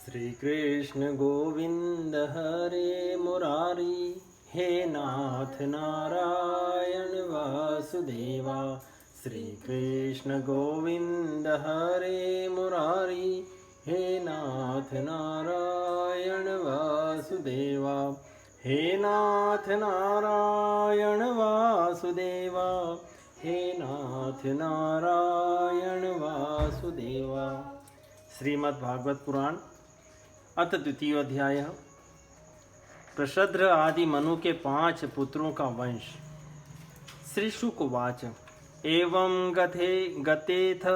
श्री कृष्ण गोविंद हरे मुरारी, हे नाथ नारायण वासुदेवा। श्री कृष्ण गोविंद हरे मुरारी, हे नाथ नारायण वासुदेवा। हे नाथ नारायण वासुदेवा, हे नाथ नारायण वासुदेवा। श्रीमद् भागवत पुराण अथ द्वितीय अध्याय। प्रशद्र आदि मनु के 5 पुत्रों का वंश। श्री शुक उवाच। एवं गतेथ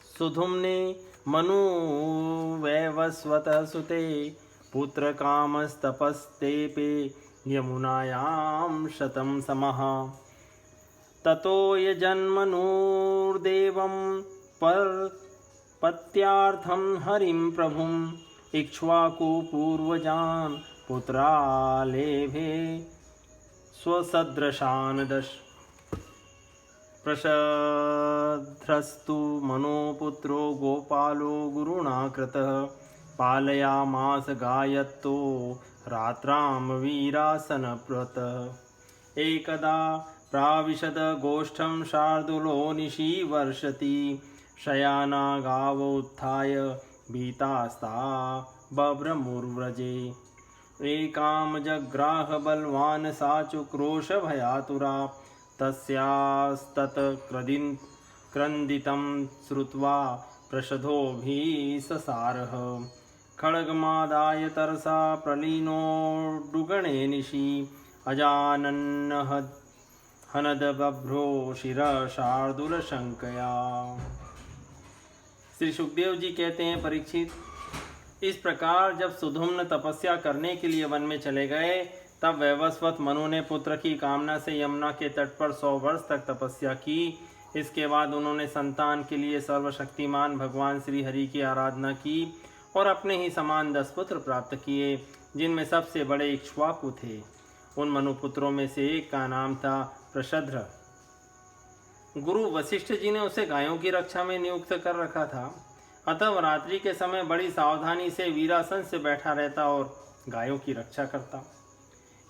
सुधुम्ने मनु वैवस्वत सुते, पुत्र कामस्तपस्तेपे यमुनायां शतं समः। ततो यजन्मनुर्देवं पत्यार्थं हरिं प्रभुं, इक्ष्वाकु पूर्वजान् पुत्रालेभे स्वसदृशान् दश। प्रशद्रस्तु मनोपुत्रो गोपालो गुरुणा कृतः, पालयामास गायत्तो रात्रां वीरासनप्रतः। एकदा प्राविशद गोष्ठं शार्दूलो निशि वर्षति, शयाना गावोत्थाय भीतास्ता बभ्रमुर्व्रजे। एकां जग्राह बलवान् सा चुक्रोश भयातुरा, तस्यास्तत् क्रन्दितं श्रुत्वा प्रशदोऽभिससारः। खड्गमादाय तरसा प्रलीनोड्डुगणे निशि, अजानन् हनद बभ्रो शिरः शार्दूलशङ्कया। श्री सुखदेव जी कहते हैं, परीक्षित, इस प्रकार जब सुधुम्न तपस्या करने के लिए वन में चले गए, तब वैवस्वत मनु ने पुत्र की कामना से यमुना के तट पर 100 वर्ष तक तपस्या की। इसके बाद उन्होंने संतान के लिए सर्वशक्तिमान भगवान श्री हरि की आराधना की और अपने ही समान 10 पुत्र प्राप्त किए, जिनमें सबसे बड़े इक्ष्वाकु थे। उन मनुपुत्रों में से एक का नाम था प्रशद्र। गुरु वशिष्ठ जी ने उसे गायों की रक्षा में नियुक्त कर रखा था, अतः रात्रि के समय बड़ी सावधानी से वीरासन से बैठा रहता और गायों की रक्षा करता।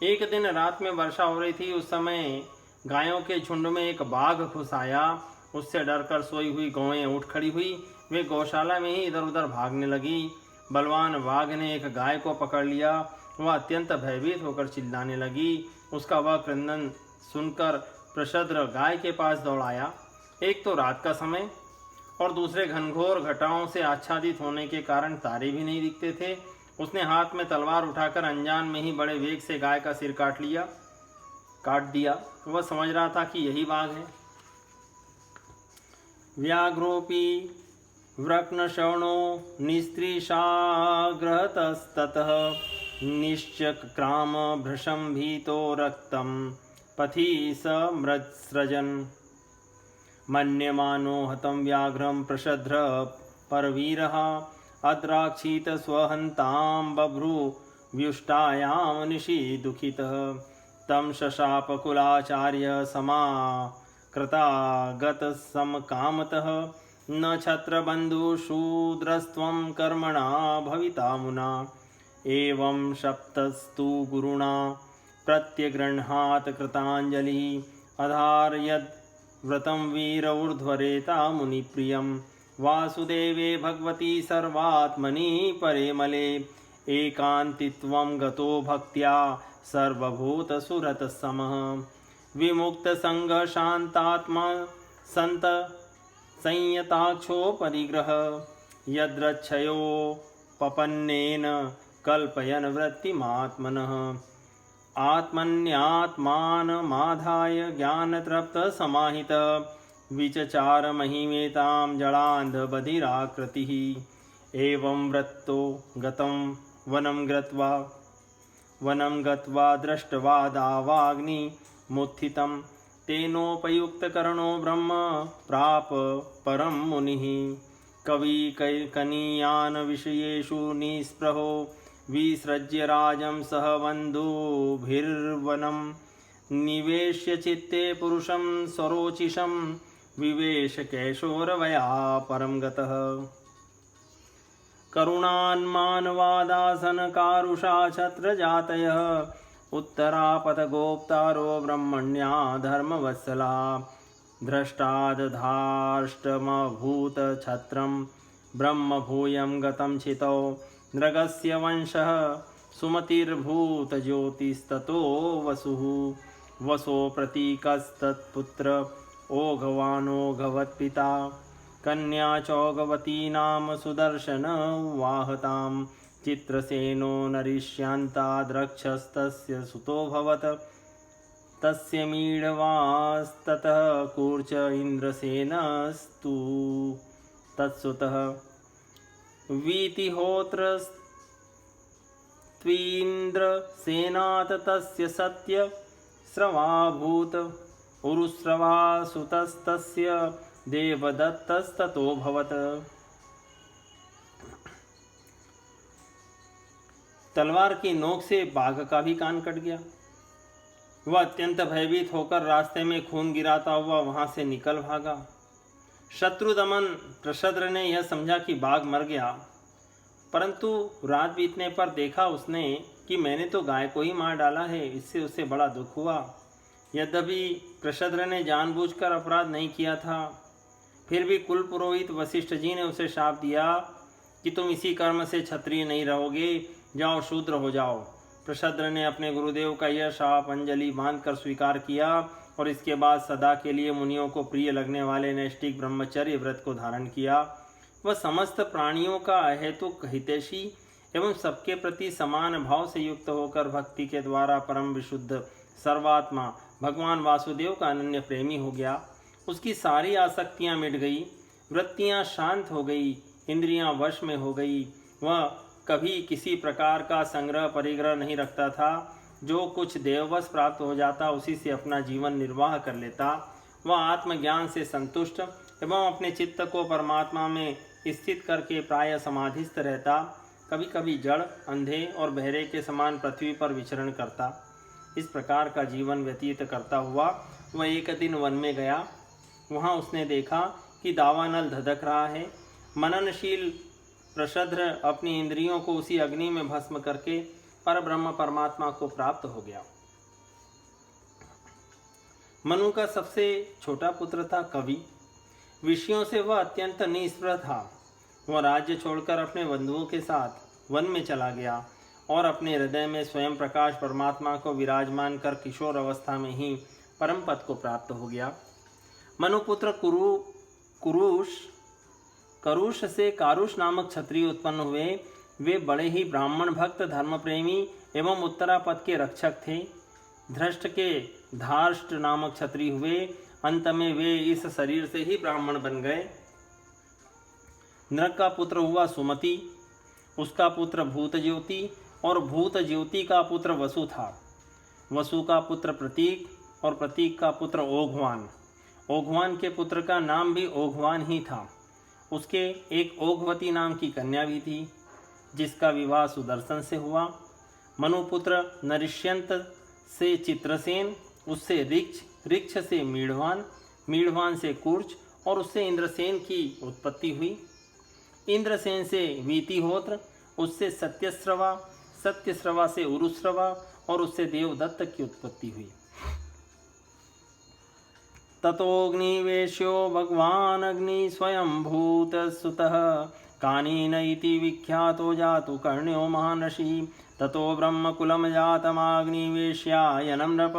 एक दिन रात में वर्षा हो रही थी। उस समय गायों के झुंड में एक बाघ घुस आया। उससे डरकर सोई हुई गौएं उठ खड़ी हुई। वे गौशाला में ही इधर उधर भागने लगी। बलवान बाघ ने एक गाय को पकड़ लिया। वह अत्यंत भयभीत होकर चिल्लाने लगी। उसका वह क्रंदन सुनकर प्रशद्र गाय के पास दौड़ाया। एक तो रात का समय और दूसरे घनघोर घटाओं से आच्छादित होने के कारण तारे भी नहीं दिखते थे। उसने हाथ में तलवार उठाकर अनजान में ही बड़े वेग से गाय का सिर काट दिया। वह समझ रहा था कि यही बाघ है। व्याघ्रोपी वृक्नशवणो निस्त्रीशाग्रहतस्ततः, निश्चक्राम भृशं भीतो रक्तं पथि समृत्सृजन्। मन्यमानो हतं व्याघ्रं प्रशद्र परवीरः, अद्राक्षीत स्वहन्तां बभ्रुव्युष्टायां निशि दुःखितः। तं शशाप कुलाचार्य समाकृतागतसमकामतः, न छत्रबन्धुशूद्रस्त्वं कर्मणा भविता मुना। एवं शप्तस्तु गुरुणा प्रत्यगृह्णात् कृताञ्जलिः, अधारयद् व्रतं वीर ऊर्ध्वरेता मुनिप्रियं। वासुदेवे भगवती सर्वात्मनि परेमले, एकान्तित्वं गतो भक्त्या सर्वभूतसुरतसमः। विमुक्तसङ्गः शान्तात्मा सन्त संयताक्षो परिग्रह, यद्रक्षयोपपन्नेन कल्पयन् वृत्तिमात्मनः। आत्मन्यात्मानमाधाय ज्ञानतृप्तसमाहितः, विचचार महिमेतां जलान्धबधिराकृतिः। एवं वृत्तो गतं वनं गत्वा दृष्ट्वा दावाग्निमुत्थितं, तेनोपयुक्तकर्णो ब्रह्म प्राप परं मुनिः। कवीकनीयान् विषयेषु निःस्पृहो, विसृज्य राजं सह बन्धुभिर्वनं। निवेश्य चित्ते पुरुषं स्वरोचिषं, विवेश कैशोरवया परं गतः। करुणान्मानवादासनकारुषा छत्रजातयः उत्तरापथगोप्तारो ब्रह्मण्या धर्मवत्सला द्रष्टादधाष्टमभूतछत्रं ब्रह्मभूयं गतं छितौ नृगस्य वंशः सुमतिर्भूतज्योतिस्ततो वसुः वसो प्रतीकस्तत्पुत्र ओघवानोघवत्पिता कन्या चौगवती नाम सुदर्शन वाहतां चित्रसेनो नरिष्यन्ता द्रक्षस्तस्य सुतोऽभवत् तस्य मीढवास्ततः कूर्च इन्द्रसेनस्तु तत्सुतः वीतिहोत्रस्त्वीन्द्रसेनात् तस्य सत्य स्रवाभूत उरुस्रवा सुतस्तस्य देवदत्तस्ततोऽभवत्। तलवार की नोक से बाघ का भी कान कट गया। वह अत्यंत भयभीत होकर रास्ते में खून गिराता हुआ वहां से निकल भागा। शत्रुदमन प्रशद्र ने यह समझा कि बाघ मर गया, परंतु रात बीतने पर देखा उसने कि मैंने तो गाय को ही मार डाला है। इससे उसे बड़ा दुख हुआ। यद्यपि प्रशद्र ने जानबूझकर अपराध नहीं किया था, फिर भी कुल पुरोहित वशिष्ठ जी ने उसे शाप दिया कि तुम इसी कर्म से क्षत्रिय नहीं रहोगे, जाओ शूद्र हो जाओ। प्रशद्र ने अपने गुरुदेव का यह शाप अंजलि बांधकर स्वीकार किया और इसके बाद सदा के लिए मुनियों को प्रिय लगने वाले नैष्ठिक ब्रह्मचर्य व्रत को धारण किया। वह समस्त प्राणियों का अहेतुक हितैषी एवं सबके प्रति समान भाव से युक्त होकर भक्ति के द्वारा परम विशुद्ध सर्वात्मा भगवान वासुदेव का अनन्य प्रेमी हो गया। उसकी सारी आसक्तियां मिट गई, वृत्तियां शांत हो गई, इंद्रियां वश में हो गई। वह कभी किसी प्रकार का संग्रह परिग्रह नहीं रखता था। जो कुछ देववश प्राप्त हो जाता उसी से अपना जीवन निर्वाह कर लेता। वह आत्मज्ञान से संतुष्ट एवं अपने चित्त को परमात्मा में स्थित करके प्राय समाधिस्थ रहता। कभी कभी जड़, अंधे और बहरे के समान पृथ्वी पर विचरण करता। इस प्रकार का जीवन व्यतीत करता हुआ वह एक दिन वन में गया। वहाँ उसने देखा कि दावानल धधक रहा है। मननशील प्रशद्र अपनी इंद्रियों को उसी अग्नि में भस्म करके परब्रह्म परमात्मा को प्राप्त हो गया। मनु का सबसे छोटा पुत्र था कवि। विषयों से वह अत्यंत निस्पृह था। वह राज्य छोड़कर अपने बंधुओं के साथ वन में चला गया और अपने हृदय में स्वयं प्रकाश परमात्मा को विराजमान कर किशोर अवस्था में ही परम पद को प्राप्त हो गया। मनुपुत्र करुष से कारुष नामक क्षत्रिय उत्पन्न हुए। वे बड़े ही ब्राह्मण भक्त, धर्म प्रेमी एवं उत्तरापद के रक्षक थे। धृष्ट के धार्ष्ट नामक क्षत्रिय हुए। अंत में वे इस शरीर से ही ब्राह्मण बन गए। नृग का पुत्र हुआ सुमति, उसका पुत्र भूतज्योति और भूतज्योति का पुत्र वसु था। वसु का पुत्र प्रतीक और प्रतीक का पुत्र ओघवान। ओघवान के पुत्र का नाम भी ओघवान ही था। उसके एक ओघवती नाम की कन्या भी थी, जिसका विवाह सुदर्शन से हुआ। मनुपुत्र नरिष्यंत से चित्रसेन, उससे ऋक्ष से मीढ़वान से कूर्च और उससे इंद्रसेन की उत्पत्ति हुई। इंद्रसेन से वीतिहोत्र, उससे सत्यस्रवा से उरुस्रवा और उससे देवदत्त की उत्पत्ति हुई। ततोऽग्निवेश्यो भगवान् अग्नि स्वयंभूत सुतः कानीन इति विख्यातो जातु कर्ण्यो महानषि। ततो ब्रह्मकुलं जातमाग्निवेश्यायनं नृप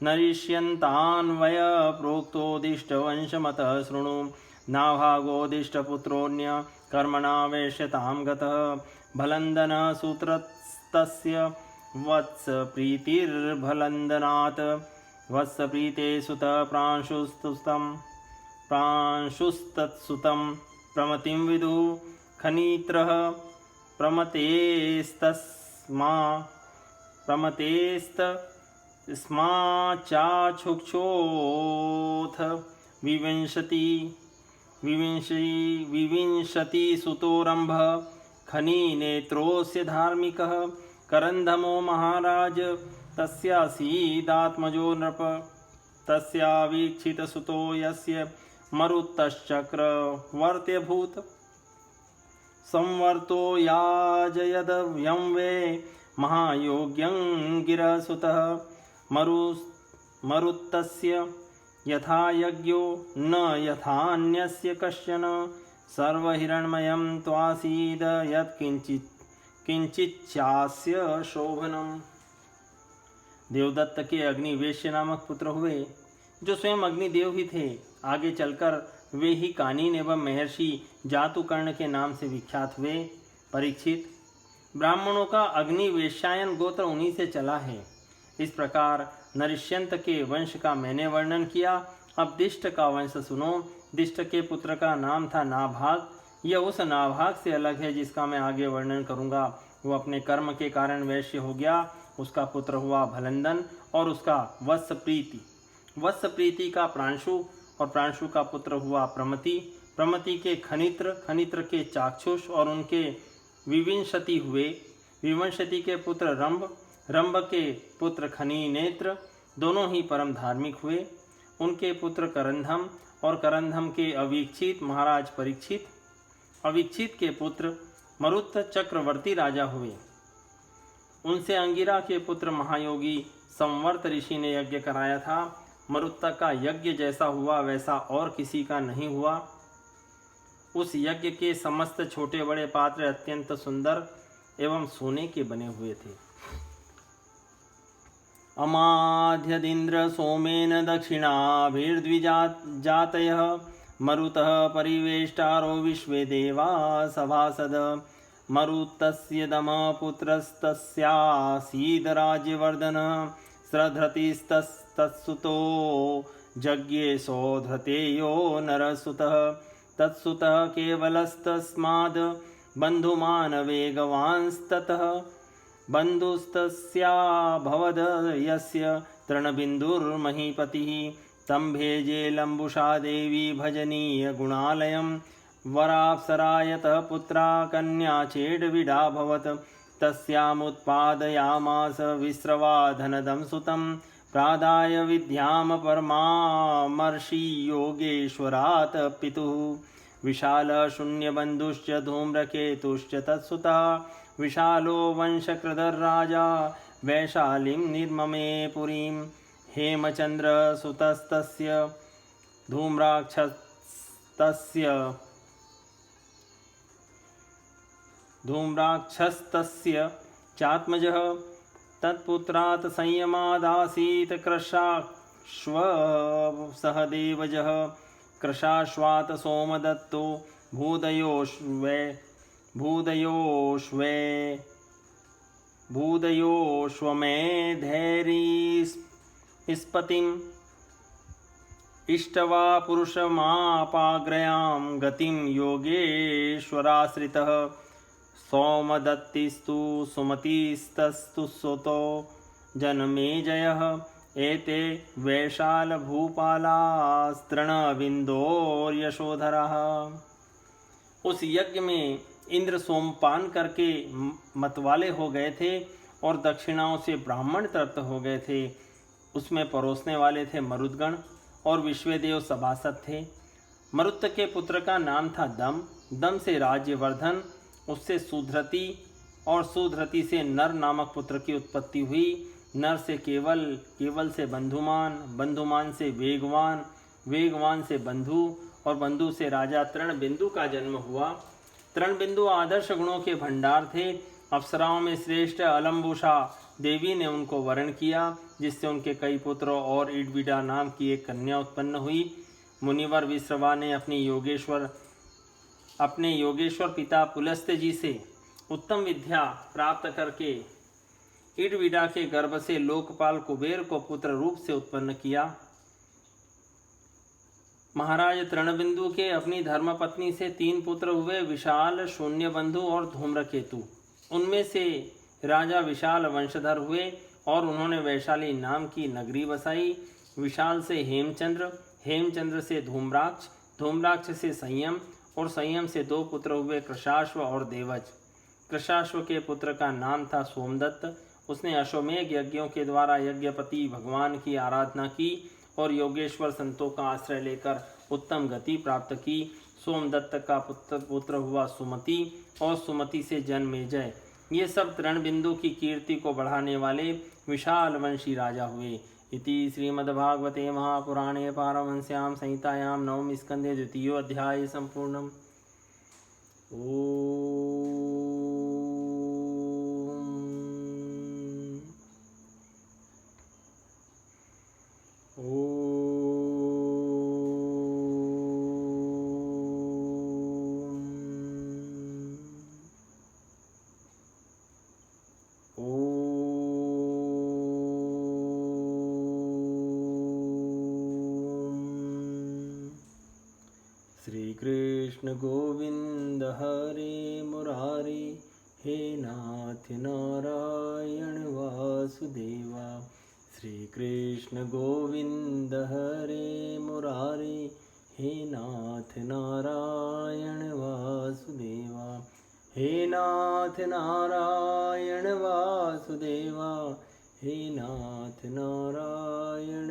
नरिष्यन्तान्वय प्रोक्तोदिष्टवंशमतः शृणु। नाभागोदिष्टपुत्रोऽन्य कर्मणा वेश्यतां गतः भलन्दनः सूत्रस्तस्य वत्स प्रीतिर्भलन्दनात् वत्सप्रीते सुत प्रांशुस्तत्सुतं प्रमतिं विदु खनित्रः प्रमतेस्तस्मा चाक्षुक्षोऽथ विविंशति सुतोरंभ खनी नेत्रोस्य धार्मिकः करंधमो महाराज तस्यासीदात्मजो नृप तस्यावीक्षित सुतो यस्य मरुतश्चक्रवर्त्यभूत। संवर्तो याजयद यं वे महायोग्यं गिरसुतः मरुत्तस्य यथा यज्ञो न यथान्यस्य कश्चन सर्वहिरण्मयं त्वासीद यत्किंचिच्चास्य शोभनम्। देवदत्त के अग्निवेश्य नामक पुत्र हुए, जो स्वयं अग्निदेव ही थे। आगे चलकर वे ही कानीन एवं महर्षि जातुकर्ण के नाम से विख्यात हुए। परीक्षित, ब्राह्मणों का अग्निवेश्यायन गोत्र उन्हीं से चला है। इस प्रकार नरिष्यंत के वंश का मैंने वर्णन किया। अब दिष्ट का वंश सुनो। दिष्ट के पुत्र का नाम था नाभाग। यह उस नाभाग से अलग है जिसका मैं आगे वर्णन करूंगा। वो अपने कर्म के कारण वैश्य हो गया। उसका पुत्र हुआ भलंदन और उसका वत्सप्रीति। वत्सप्रीति का प्रांशु और प्रांशु का पुत्र हुआ प्रमति। प्रमति के खनित्र, खनित्र के चाक्षुष और उनके विविंशति हुए। विवंशति के पुत्र रंभ, रंभ के पुत्र खनी नेत्र, दोनों ही परम धार्मिक हुए। उनके पुत्र करंधम और करंधम के अवीक्षित महाराज परीक्षित। अवीक्षित के पुत्र मरुत चक्रवर्ती राजा हुए। उनसे अंगिरा के पुत्र महायोगी संवर्त ऋषि ने यज्ञ कराया था। मरुत्ता का यज्ञ जैसा हुआ वैसा और किसी का नहीं हुआ। उस यज्ञ के समस्त छोटे बड़े पात्र अत्यंत सुंदर एवं सोने के बने हुए थे। अमाध्यदिन्द्र सोमेन दक्षिणाभिर्द्विजातयः मरुतः परिवेष्टारो विश्वे देवा सभासद मरुतस्य दमपुत्रस्तस्यासीदराज्यवर्धन स्रधृतिस्तत्सुतो जज्ञे सौधृतेयो नरसुतः तत्सुतः केवलस्तस्माद् बन्धुमान् वेगवांस्ततः बन्धुस्तस्याभवद यस्य तृणबिन्दुर्महीपतिः तं भेजे लम्बुषा देवी भजनीय गुणालयं वराप्सरायतः पुत्रा कन्या चेड्विडाभवत् तस्यामुत्पादयामास विस्रवा धनदं सुतं प्रादाय विद्यां परमामर्षि योगेश्वरात् पितुः विशालशून्यबन्धुश्च धूम्रकेतुश्च तत्सुतः विशालो वंशकृतर्राजा वैशालीं निर्ममे पुरीं हेमचन्द्रसुतस्तस्य धूम्राक्षस्तस्य चात्मजः तत्पुत्रात् संयमादासीत् कृशाश्वसहदेवजः कृशाश्वात् सोमदत्तो भूदयोश्वमेधैरीस्पतिम् इष्टवा पुरुषमापाग्रयां गतिं योगेश्वराश्रितः सौमदत्तिस्तु सुमतिस्तस्तु सुतो जनमेजयः एते वैशालभूपालास्तृणबिन्दोर्यशोधरः। उस यज्ञ में इंद्र सोमपान करके मतवाले हो गए थे और दक्षिणाओं से ब्राह्मण तृप्त हो गए थे। उसमें परोसने वाले थे मरुदगण और विश्वदेव सभासद थे। मरुत के पुत्र का नाम था दम। दम से राज्यवर्धन, उससे सुधृति और सुधृति से नर नामक पुत्र की उत्पत्ति हुई। नर से केवल, केवल से बंधुमान, बंधुमान से वेगवान, वेगवान से बंधु और बंधु से राजा तृणबिंदु का जन्म हुआ। तृणबिंदु आदर्श गुणों के भंडार थे। अप्सराओं में श्रेष्ठ अलम्बुषा देवी ने उनको वरण किया, जिससे उनके कई पुत्र और इडविडा नाम की एक कन्या उत्पन्न हुई। मुनिवर विश्रवा ने अपने योगेश्वर पिता पुलस्त्य जी से उत्तम विद्या प्राप्त करके इडविडा के गर्भ से लोकपाल कुबेर को पुत्र रूप से उत्पन्न किया। महाराज तृणबिंदु के अपनी धर्मपत्नी से 3 पुत्र हुए, विशाल, शून्यबंधु और धूम्रकेतु। उनमें से राजा विशाल वंशधर हुए और उन्होंने वैशाली नाम की नगरी बसाई। विशाल से हेमचंद्र, हेमचंद्र से धूम्राक्ष, धूम्राक्ष से संयम और संयम से 2 पुत्र हुए, कृशाश्व और देवज। कृशाश्व के पुत्र का नाम था सोमदत्त। उसने अश्वमेघ यज्ञों के द्वारा यज्ञपति भगवान की आराधना की और योगेश्वर संतों का आश्रय लेकर उत्तम गति प्राप्त की। सोमदत्त का पुत्र हुआ सुमति और सुमति से जन्मेजय। ये सब तृणबिंदु की कीर्ति को बढ़ाने वाले विशाल वंशी राजा हुए। इति श्रीमद्भागवते महापुराणे पारमहंस्यां संहितायां नवम स्कंदे द्वितीयो अध्याय संपूर्णम्। श्री कृष्ण गोविंद हरे मुरारी, हे नाथ नारायण वासुदेवा। श्री कृष्ण गोविंद हरे मुरारी, हे नाथ नारायण वासुदेवा। हे नाथ नारायण वासुदेवा, हे नाथ नारायण